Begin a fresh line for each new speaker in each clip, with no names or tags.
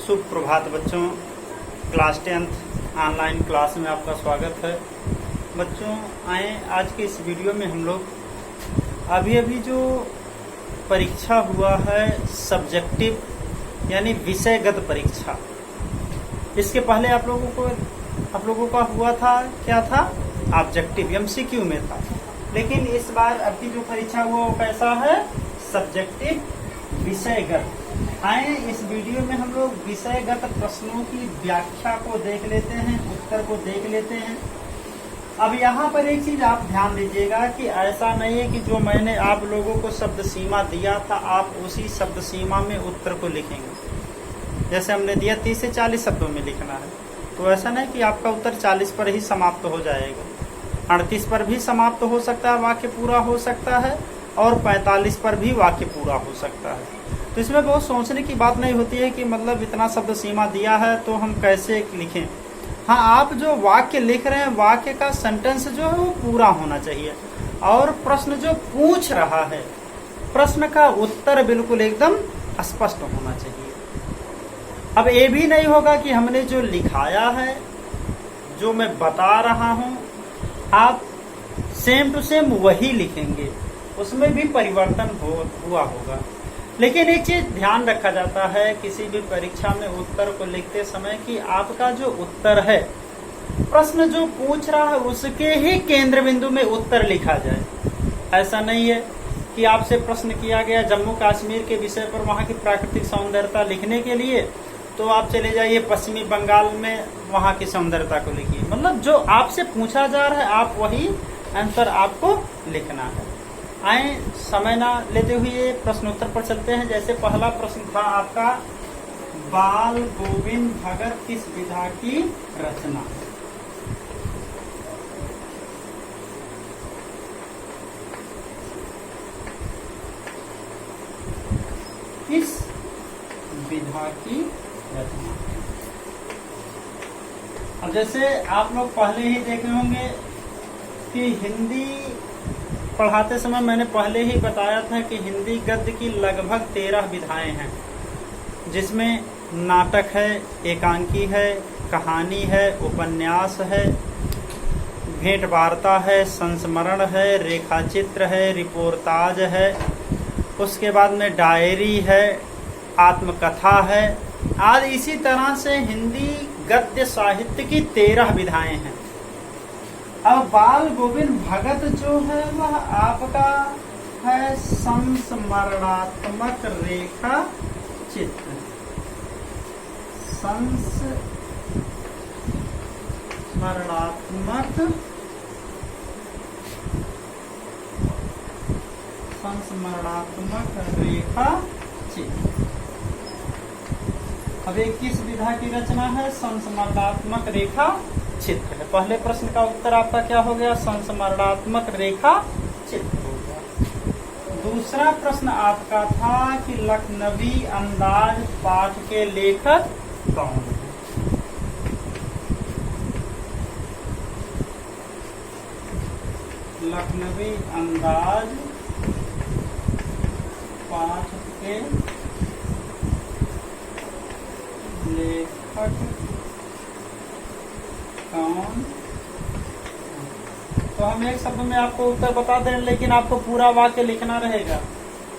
शुभ प्रभात बच्चों। Class 10th online class में आपका स्वागत है। बच्चों आए आज के इस वीडियो में हम लोग अभी जो परीक्षा हुआ है सब्जेक्टिव यानी विषयगत परीक्षा, इसके पहले आप लोगों का हुआ था क्या था, ऑब्जेक्टिव एमसीक्यू में था। लेकिन इस बार अब की जो परीक्षा हुआ वो कैसा है, सब्जेक्टिव विषयगत। आए इस वीडियो में हम लोग विषयगत प्रश्नों की व्याख्या को देख लेते हैं, उत्तर को देख लेते हैं। अब यहाँ पर एक चीज आप ध्यान दीजिएगा कि ऐसा नहीं है कि जो मैंने आप लोगों को शब्द सीमा दिया था आप उसी शब्द सीमा में उत्तर को लिखेंगे। जैसे हमने दिया 30 से 40 शब्दों में लिखना है, तो ऐसा नहीं कि आपका उत्तर 40 पर ही समाप्त हो जाएगा। 38 पर भी समाप्त हो सकता है, वाक्य पूरा हो सकता है, और 45 पर भी वाक्य पूरा हो सकता है। तो इसमें बहुत सोचने की बात नहीं होती है कि मतलब इतना शब्द सीमा दिया है तो हम कैसे लिखें। हाँ, आप जो वाक्य लिख रहे हैं वाक्य का सेंटेंस जो है वो पूरा होना चाहिए, और प्रश्न जो पूछ रहा है प्रश्न का उत्तर बिल्कुल एकदम स्पष्ट होना चाहिए। अब ये भी नहीं होगा कि हमने जो लिखाया है, जो मैं बता रहा हूँ, आप सेम टू सेम वही लिखेंगे, उसमें भी परिवर्तन हुआ होगा। लेकिन एक चीज ध्यान रखा जाता है किसी भी परीक्षा में उत्तर को लिखते समय कि आपका जो उत्तर है, प्रश्न जो पूछ रहा है उसके ही केंद्र बिंदु में उत्तर लिखा जाए। ऐसा नहीं है कि आपसे प्रश्न किया गया जम्मू कश्मीर के विषय पर, वहाँ की प्राकृतिक सौंदर्यता लिखने के लिए, तो आप चले जाइए पश्चिमी बंगाल में वहाँ की सौंदर्यता को लिखिए। मतलब जो आपसे पूछा जा रहा है आप वही आंसर आपको लिखना है। आए समय ना लेते हुए प्रश्नोत्तर पर चलते हैं। जैसे पहला प्रश्न था आपका, बाल गोविंद भगत किस विधा की रचना। किस विधा की रचना। अब जैसे आप लोग पहले ही देखे होंगे कि हिंदी पढ़ाते समय मैंने पहले ही बताया था कि हिंदी गद्य की लगभग 13 विधाएं हैं, जिसमें नाटक है, एकांकी है, कहानी है, उपन्यास है, भेंट वार्ता है, संस्मरण है, रेखाचित्र है, रिपोर्टाज है, उसके बाद में डायरी है, आत्मकथा है आदि। इसी तरह से हिंदी गद्य साहित्य की 13 विधाएं हैं। अब बाल गोविंद भगत जो है वह आपका है संस्मरणात्मक रेखा चित्र। संस्मरणात्मक रेखा चित्र। अब एक किस विधा की रचना है, संस्मरणात्मक रेखा चित्र है। पहले प्रश्न का उत्तर आपका क्या हो गया, संस्मरणात्मक रेखा चित्र हो गया। दूसरा प्रश्न आपका था कि लखनवी अंदाज पाठ के लेखक कौन है। लखनवी अंदाज पाठ के लेखक कौन। तो हम एक शब्द में आपको उत्तर बता दें, लेकिन आपको पूरा वाक्य लिखना रहेगा।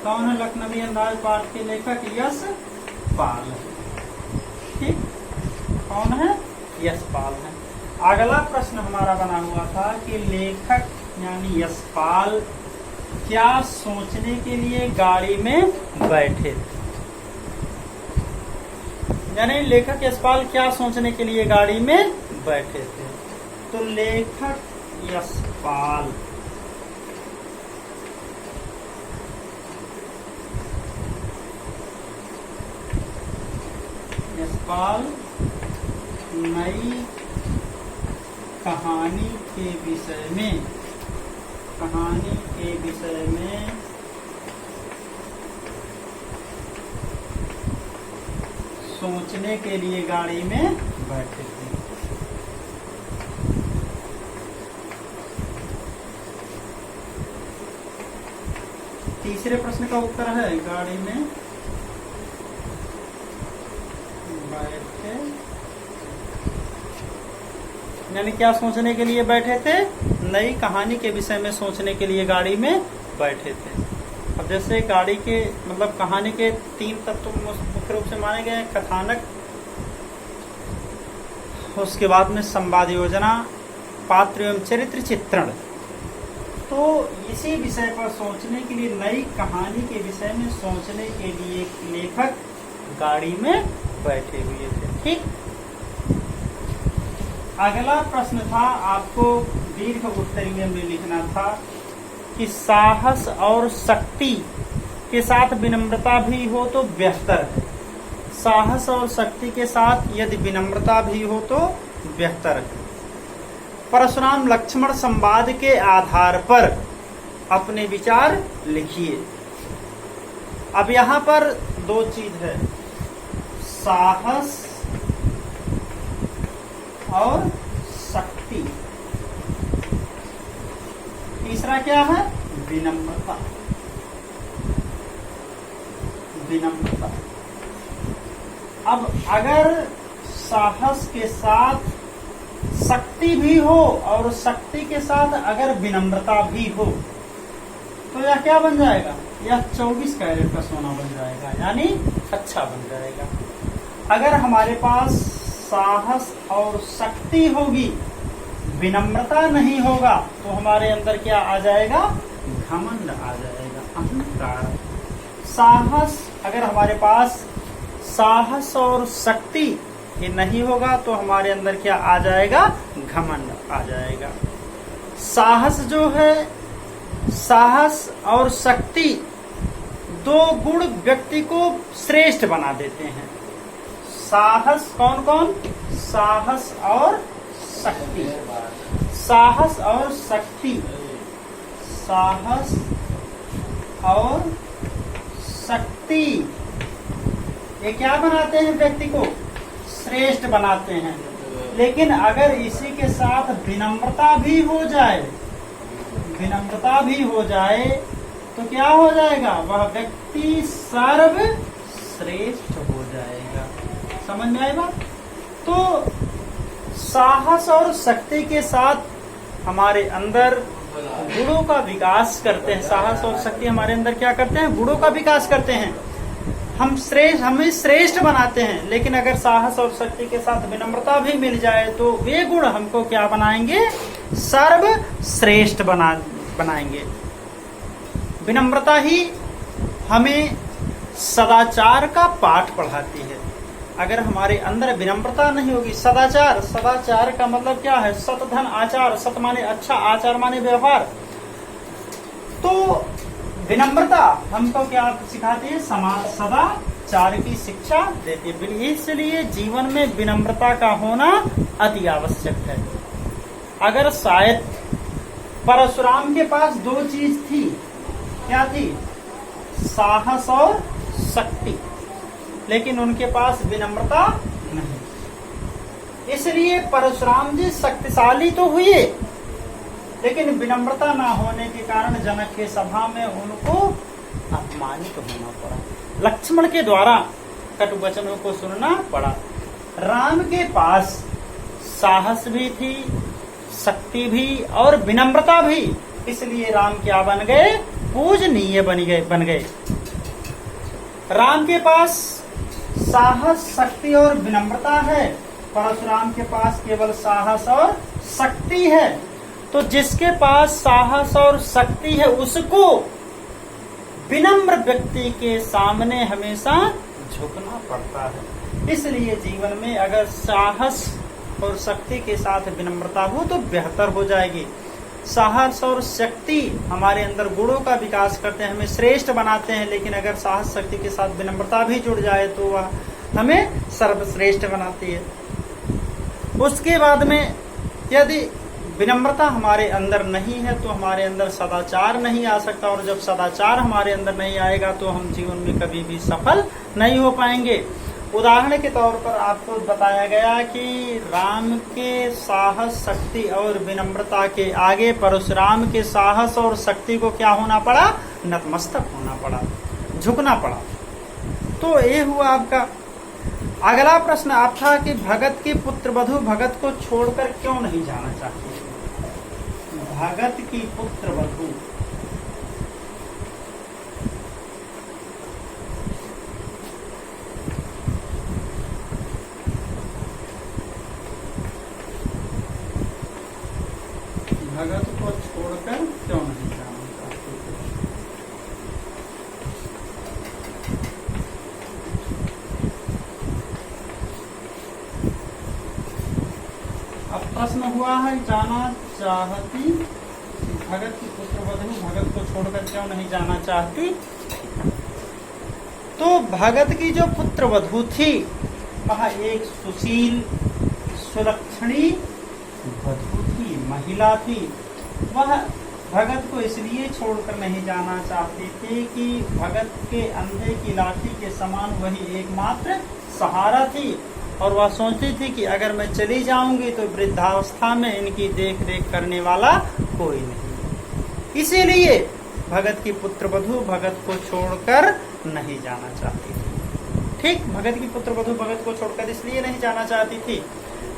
कौन है लखनवी अंदाज पाठ के लेखक, यशपाल है। ठीक, कौन है, यशपाल है। अगला प्रश्न हमारा बना हुआ था कि लेखक यानी यशपाल क्या सोचने के लिए गाड़ी में बैठे थे। यानी लेखक यशपाल क्या सोचने के लिए गाड़ी में बैठे थे। तो लेखक यशपाल नई कहानी के विषय में सोचने के लिए गाड़ी में बैठे थे। तीसरे प्रश्न का उत्तर है गाड़ी में बैठे, यानी क्या सोचने के लिए बैठे थे? नई कहानी के विषय में सोचने के लिए गाड़ी में बैठे थे। अब जैसे गाड़ी के मतलब कहानी के 3 तत्व मुख्य रूप से माने गए, कथानक, उसके बाद में संवाद योजना, पात्र एवं चरित्र चित्रण। तो इसी विषय पर सोचने के लिए, नई कहानी के विषय में सोचने के लिए लेखक गाड़ी में बैठे हुए थे। ठीक, अगला प्रश्न था, आपको दीर्घ उत्तरीय में लिखना था कि साहस और शक्ति के साथ विनम्रता भी हो तो बेहतर है। साहस और शक्ति के साथ यदि विनम्रता भी हो तो बेहतर है। परशुराम लक्ष्मण संवाद के आधार पर अपने विचार लिखिए। अब यहाँ पर 2 चीज है, साहस और शक्ति। तीसरा क्या है? विनम्रता। विनम्रता। अब अगर साहस के साथ शक्ति भी हो और शक्ति के साथ अगर विनम्रता भी हो तो यह क्या बन जाएगा? यह 24 कैरेट का सोना बन जाएगा, यानी अच्छा बन जाएगा। अगर हमारे पास साहस और शक्ति होगी, विनम्रता नहीं होगा, तो हमारे अंदर क्या आ जाएगा? घमंड आ जाएगा, अहंकार। साहस, अगर हमारे पास साहस और शक्ति ये नहीं होगा तो हमारे अंदर क्या आ जाएगा? घमंड आ जाएगा। साहस जो है, साहस और शक्ति 2 गुण व्यक्ति को श्रेष्ठ बना देते हैं। साहस, कौन कौन? साहस और शक्ति। साहस और शक्ति, साहस और शक्ति ये क्या बनाते हैं? व्यक्ति को श्रेष्ठ बनाते हैं। लेकिन अगर इसी के साथ विनम्रता भी हो जाए, विनम्रता भी हो जाए तो क्या हो जाएगा? वह व्यक्ति सर्वश्रेष्ठ हो जाएगा। समझ में आएगा? तो साहस और शक्ति के साथ हमारे अंदर गुणों का विकास करते हैं। साहस और शक्ति हमारे अंदर क्या करते हैं? गुणों का विकास करते हैं। हमें श्रेष्ठ बनाते हैं। लेकिन अगर साहस और शक्ति के साथ विनम्रता भी मिल जाए तो वे गुण हमको क्या बनाएंगे? सर्वश्रेष्ठ बनाएंगे। विनम्रता ही हमें सदाचार का पाठ पढ़ाती है। अगर हमारे अंदर विनम्रता नहीं होगी, सदाचार, सदाचार का मतलब क्या है? सत धन आचार, सत माने अच्छा, आचार माने व्यवहार। तो विनम्रता हमको क्या सिखाती है? सदाचार की शिक्षा देती है। इसलिए जीवन में विनम्रता का होना अति आवश्यक है। अगर शायद परशुराम के पास 2 चीज थी, क्या थी? साहस और शक्ति, लेकिन उनके पास विनम्रता नहीं। इसलिए परशुराम जी शक्तिशाली तो हुए, लेकिन विनम्रता ना होने के कारण जनक के सभा में उनको अपमानित होना पड़ा। लक्ष्मण के द्वारा कटु वचनों को सुनना पड़ा। राम के पास साहस भी थी, शक्ति भी और विनम्रता भी, इसलिए राम क्या बन गए? पूजनीय बन गए। राम के पास साहस, शक्ति और विनम्रता है, परशुराम के पास केवल साहस और शक्ति है। तो जिसके पास साहस और शक्ति है उसको विनम्र व्यक्ति के सामने हमेशा झुकना पड़ता है। इसलिए जीवन में अगर साहस और शक्ति के साथ विनम्रता हो तो बेहतर हो जाएगी। साहस और शक्ति हमारे अंदर गुणों का विकास करते हैं, हमें श्रेष्ठ बनाते हैं। लेकिन अगर साहस शक्ति के साथ विनम्रता भी जुड़ जाए तो वह हमें सर्वश्रेष्ठ बनाती है। उसके बाद में यदि विनम्रता हमारे अंदर नहीं है तो हमारे अंदर सदाचार नहीं आ सकता, और जब सदाचार हमारे अंदर नहीं आएगा तो हम जीवन में कभी भी सफल नहीं हो पाएंगे। उदाहरण के तौर पर आपको बताया गया कि राम के साहस, शक्ति और विनम्रता के आगे परशुराम के साहस और शक्ति को क्या होना पड़ा? नतमस्तक होना पड़ा, झुकना पड़ा। तो ये हुआ आपका अगला प्रश्न आप था कि भगत की पुत्रवधू भगत को छोड़कर क्यों नहीं जाना चाहती? भगत की पुत्रवधू भगत को छोड़कर क्यों नहीं जाना चाहती? अब प्रश्न हुआ है जाना चाहती, भगत की पुत्रवधू भगत को छोड़कर क्यों नहीं जाना चाहती? तो भगत की जो पुत्रवधू थी वह एक सुशील सुलक्षणी वधू थी, महिला थी। वह भगत को इसलिए छोड़कर नहीं जाना चाहती थी कि भगत के अंधे की लाठी के समान वही एकमात्र सहारा थी, और वह सोचती थी कि अगर मैं चली जाऊंगी तो वृद्धावस्था में इनकी देख रेख करने वाला कोई नहीं। इसीलिए भगत की पुत्रवधू भगत को छोड़कर नहीं जाना चाहती थी। ठीक, भगत की पुत्रवधू भगत को छोड़कर इसलिए नहीं जाना चाहती थी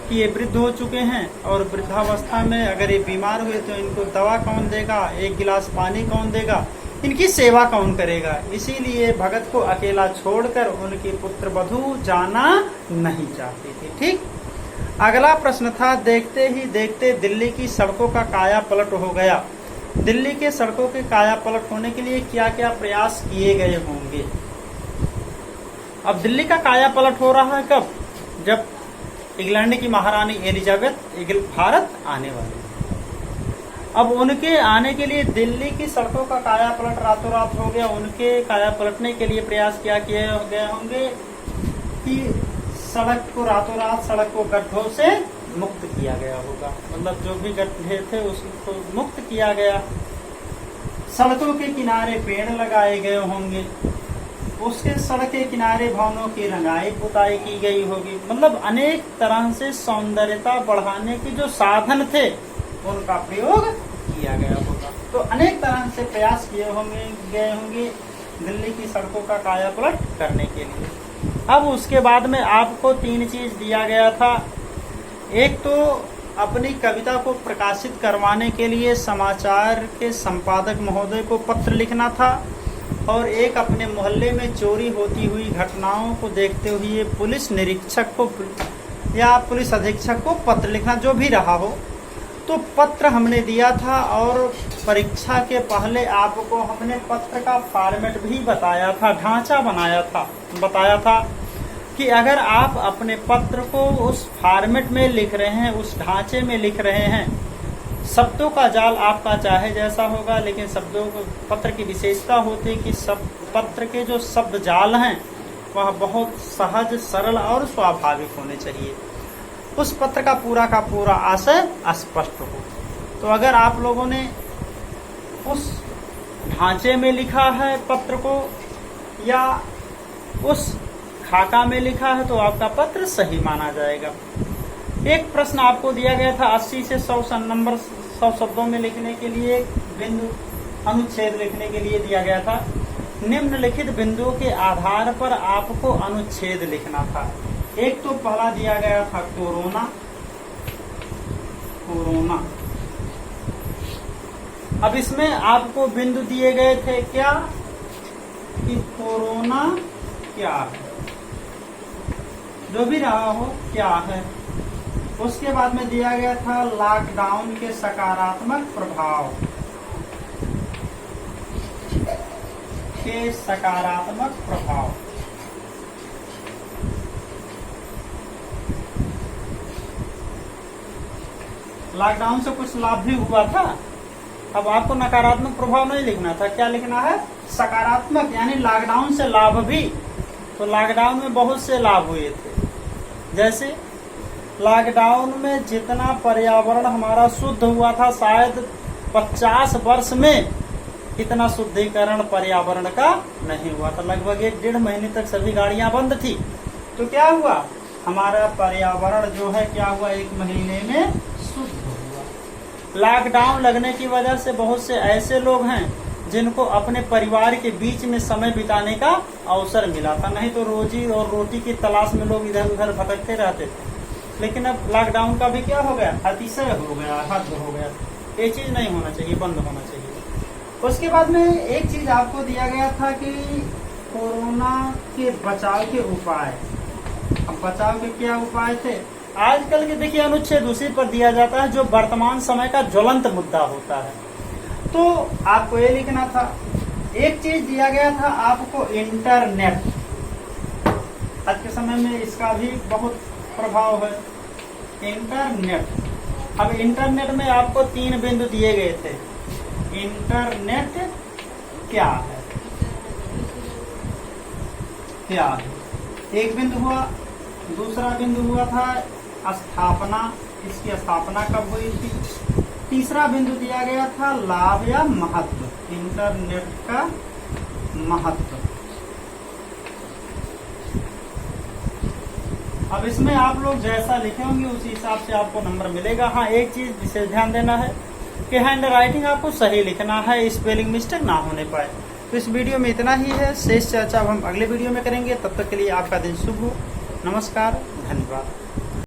कि ये वृद्ध हो चुके हैं, और वृद्धावस्था में अगर ये बीमार हुए तो इनको दवा कौन देगा, एक गिलास पानी कौन देगा, इनकी सेवा कौन करेगा। इसीलिए भगत को अकेला छोड़कर उनकी पुत्रवधू जाना नहीं चाहती थी। ठीक, अगला प्रश्न था देखते ही देखते दिल्ली की सड़कों का काया पलट हो गया। दिल्ली के सड़कों के काया पलट होने के लिए क्या क्या प्रयास किए गए होंगे? अब दिल्ली का काया पलट हो रहा है कब? जब इंग्लैंड की महारानी एलिजाबेथ भारत आने वाली। अब उनके आने के लिए दिल्ली की सड़कों का काया पलट रातों रात हो गया। उनके काया पलटने के लिए प्रयास क्या किए गए होंगे कि सड़क को रातों रात सड़क को गड्ढों से मुक्त किया गया होगा। मतलब जो भी गड्ढे थे उसको मुक्त किया गया। सड़कों के किनारे पेड़ लगाए गए होंगे। उसके सड़क के किनारे भवनों की रंगाई पुताई की गई होगी। मतलब अनेक तरह से सौंदर्यता बढ़ाने के जो साधन थे उनका प्रयोग किया गया होगा। तो अनेक तरह से प्रयास किए गए होंगे दिल्ली की सड़कों का कायापलट करने के लिए। अब उसके बाद में आपको 3 चीज दिया गया था। एक तो अपनी कविता को प्रकाशित करवाने के लिए समाचार के संपादक महोदय को पत्र लिखना था, और एक अपने मोहल्ले में चोरी होती हुई घटनाओं को देखते हुए पुलिस निरीक्षक को या पुलिस अधीक्षक को पत्र लिखना, जो भी रहा हो। तो पत्र हमने दिया था, और परीक्षा के पहले आपको हमने पत्र का फॉर्मेट भी बताया था, ढांचा बताया था कि अगर आप अपने पत्र को उस फॉर्मेट में लिख रहे हैं, उस ढांचे में लिख रहे हैं, शब्दों का जाल आपका चाहे जैसा होगा, लेकिन शब्दों को पत्र की विशेषता होती है कि सब पत्र के जो शब्द जाल हैं वह बहुत सहज, सरल और स्वाभाविक होने चाहिए। उस पत्र का पूरा आशय स्पष्ट हो। तो अगर आप लोगों ने उस ढांचे में लिखा है पत्र को या उस खाका में लिखा है तो आपका पत्र सही माना जाएगा। एक प्रश्न आपको दिया गया था 80 से 100 नंबर 100 शब्दों में लिखने के लिए, बिंदु अनुच्छेद लिखने के लिए दिया गया था। निम्नलिखित बिंदुओं के आधार पर आपको अनुच्छेद लिखना था। एक तो पहला दिया गया था कोरोना। अब इसमें आपको बिंदु दिए गए थे क्या कि कोरोना क्या है, जो भी रहा हो क्या है। उसके बाद में दिया गया था लॉकडाउन के सकारात्मक प्रभाव लॉकडाउन से कुछ लाभ भी हुआ था। अब आपको नकारात्मक प्रभाव नहीं लिखना था, क्या लिखना है? सकारात्मक, यानी लॉकडाउन से लाभ भी। तो लॉकडाउन में बहुत से लाभ हुए थे, जैसे लॉकडाउन में जितना पर्यावरण हमारा शुद्ध हुआ था, शायद 50 वर्ष में इतना शुद्धिकरण पर्यावरण का नहीं हुआ था। लगभग 1-1.5 महीने तक सभी गाड़ियां बंद थी। तो क्या हुआ, हमारा पर्यावरण जो है क्या हुआ, 1 महीने में शुद्ध हुआ। लॉकडाउन लगने की वजह से बहुत से ऐसे लोग हैं जिनको अपने परिवार के बीच में समय बिताने का अवसर मिला था। नहीं तो रोजी और रोटी की तलाश में लोग इधर उधर भटकते रहते थे। लेकिन अब लॉकडाउन का भी क्या हो गया, अतिशय हो गया, हद हो गया। ये चीज नहीं होना चाहिए, बंद होना चाहिए। उसके बाद में एक चीज आपको दिया गया था कि कोरोना के बचाव के उपाय। अब बचाव के क्या उपाय थे? आजकल के देखिए अनुच्छेद उसी पर दिया जाता है जो वर्तमान समय का ज्वलंत मुद्दा होता है। तो आपको ये लिखना था। एक चीज दिया गया था आपको, इंटरनेट। आज के समय में इसका भी बहुत प्रभाव है, इंटरनेट। अब इंटरनेट में आपको 3 बिंदु दिए गए थे। इंटरनेट क्या है, क्या है? एक बिंदु हुआ। दूसरा बिंदु हुआ था स्थापना, इसकी स्थापना कब हुई थी। तीसरा बिंदु दिया गया था लाभ या महत्व, इंटरनेट का महत्व। अब इसमें आप लोग जैसा लिखे होंगे उसी हिसाब से आपको नंबर मिलेगा। हाँ, एक चीज विशेष ध्यान देना है कि हैंड राइटिंग आपको सही लिखना है, स्पेलिंग मिस्टेक ना होने पाए। तो इस वीडियो में इतना ही है। शेष चर्चा हम अगले वीडियो में करेंगे। तब तक के लिए आपका दिन शुभ हो। नमस्कार, धन्यवाद।